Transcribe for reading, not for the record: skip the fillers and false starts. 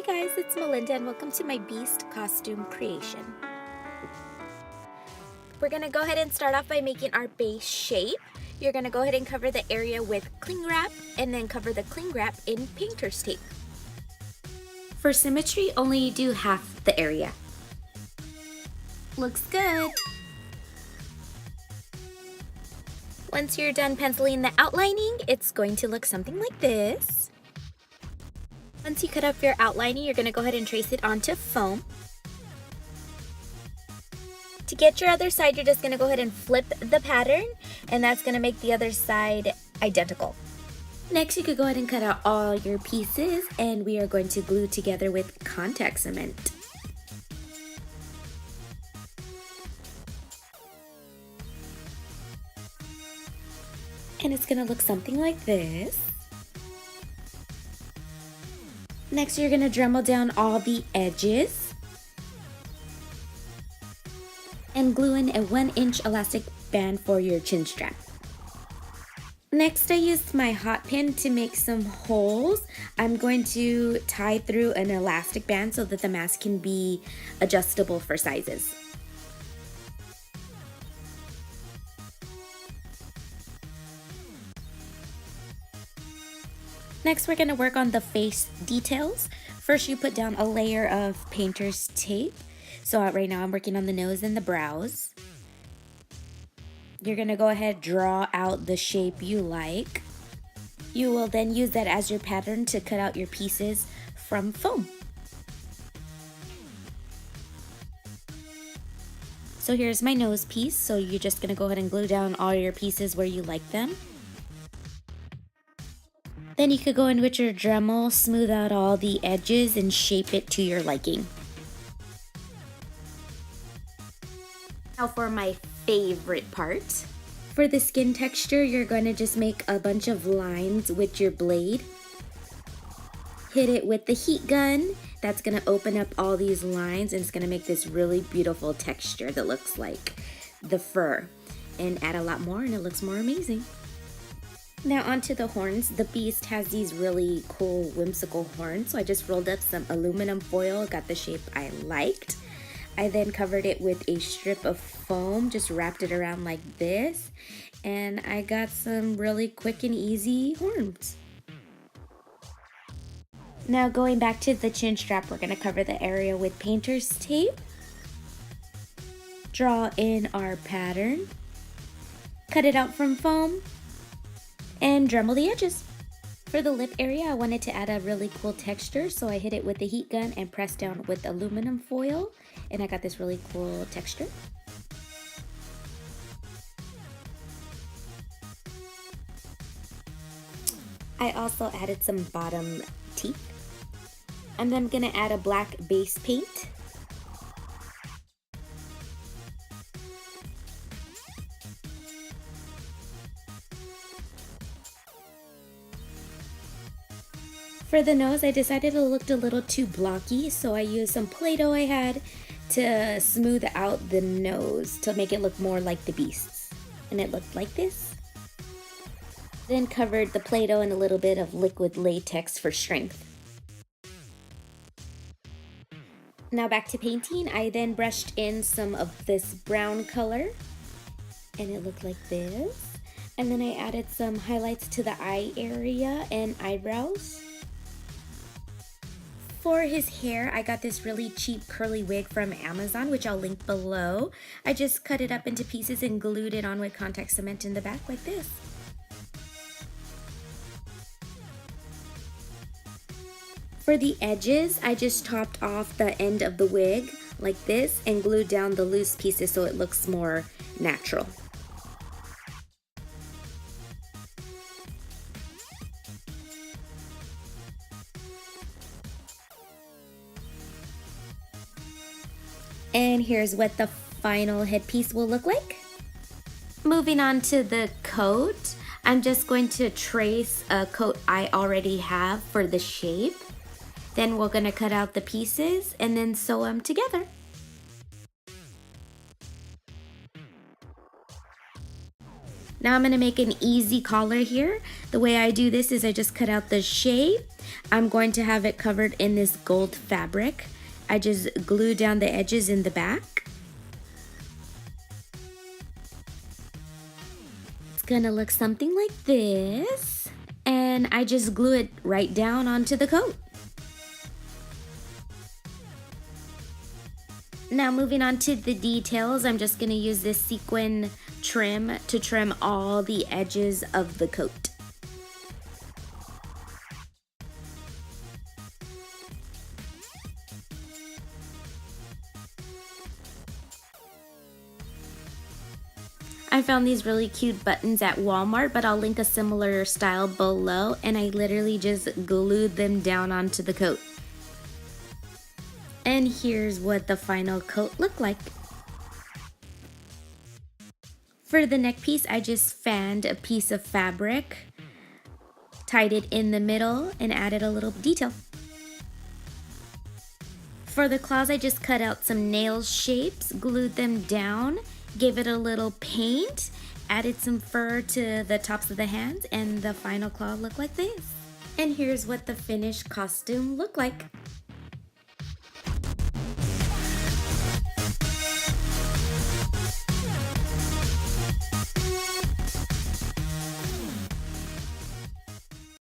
Hey guys, it's Melinda and welcome to my Beast costume creation. We're going to go ahead and start off by making our base shape. You're going to go ahead and cover the area with cling wrap and then cover the cling wrap in painter's tape. For symmetry, only do half the area. Looks good. Once you're done penciling the outlining, it's going to look something like this. Once you cut up your outlining, you're going to go ahead and trace it onto foam. To get your other side, you're just going to go ahead and flip the pattern, and that's going to make the other side identical. Next, you could go ahead and cut out all your pieces, and we are going to glue together with contact cement. And it's going to look something like this. Next, you're going to Dremel down all the edges and glue in a 1-inch elastic band for your chin strap. Next, I used my hot pin to make some holes. I'm going to tie through an elastic band so that the mask can be adjustable for sizes. Next, we're going to work on the face details. First, you put down a layer of painter's tape. So right now I'm working on the nose and the brows. You're going to go ahead, draw out the shape you like. You will then use that as your pattern to cut out your pieces from foam. So here's my nose piece. So you're just going to go ahead and glue down all your pieces where you like them. Then you could go in with your Dremel, smooth out all the edges and shape it to your liking. Now for my favorite part. For the skin texture, you're going to just make a bunch of lines with your blade. Hit it with the heat gun. That's going to open up all these lines and it's going to make this really beautiful texture that looks like the fur. And add a lot more and it looks more amazing. Now onto the horns. The Beast has these really cool whimsical horns, so I just rolled up some aluminum foil, got the shape I liked. I then covered it with a strip of foam, just wrapped it around like this, and I got some really quick and easy horns. Now going back to the chin strap, we're going to cover the area with painter's tape. Draw in our pattern. Cut it out from foam. And Dremel the edges. For the lip area, I wanted to add a really cool texture, so I hit it with the heat gun and pressed down with aluminum foil, and I got this really cool texture. I also added some bottom teeth. And then I'm gonna add a black base paint. For the nose, I decided it looked a little too blocky, so I used some Play-Doh I had to smooth out the nose to make it look more like the Beast's. And it looked like this. Then covered the Play-Doh in a little bit of liquid latex for strength. Now back to painting. I then brushed in some of this brown color, and it looked like this. And then I added some highlights to the eye area and eyebrows. For his hair, I got this really cheap curly wig from Amazon, which I'll link below. I just cut it up into pieces and glued it on with contact cement in the back like this. For the edges, I just topped off the end of the wig like this and glued down the loose pieces so it looks more natural. And here's what the final headpiece will look like. Moving on to the coat, I'm just going to trace a coat I already have for the shape. Then we're going to cut out the pieces and then sew them together. Now I'm going to make an easy collar here. The way I do this is I just cut out the shape I'm going to have it covered in this gold fabric. I just glue down the edges in the back. It's gonna look something like this, and I just glue it right down onto the coat. Now moving on to the details, I'm just gonna use this sequin trim to trim all the edges of the coat. I found these really cute buttons at Walmart, but I'll link a similar style below, and I literally just glued them down onto the coat. And here's what the final coat looked like. For the neck piece, I just fanned a piece of fabric, tied it in the middle, and added a little detail. For the claws, I just cut out some nail shapes, glued them down, gave it a little paint, added some fur to the tops of the hands, and the final claw looked like this. And here's what the finished costume looked like.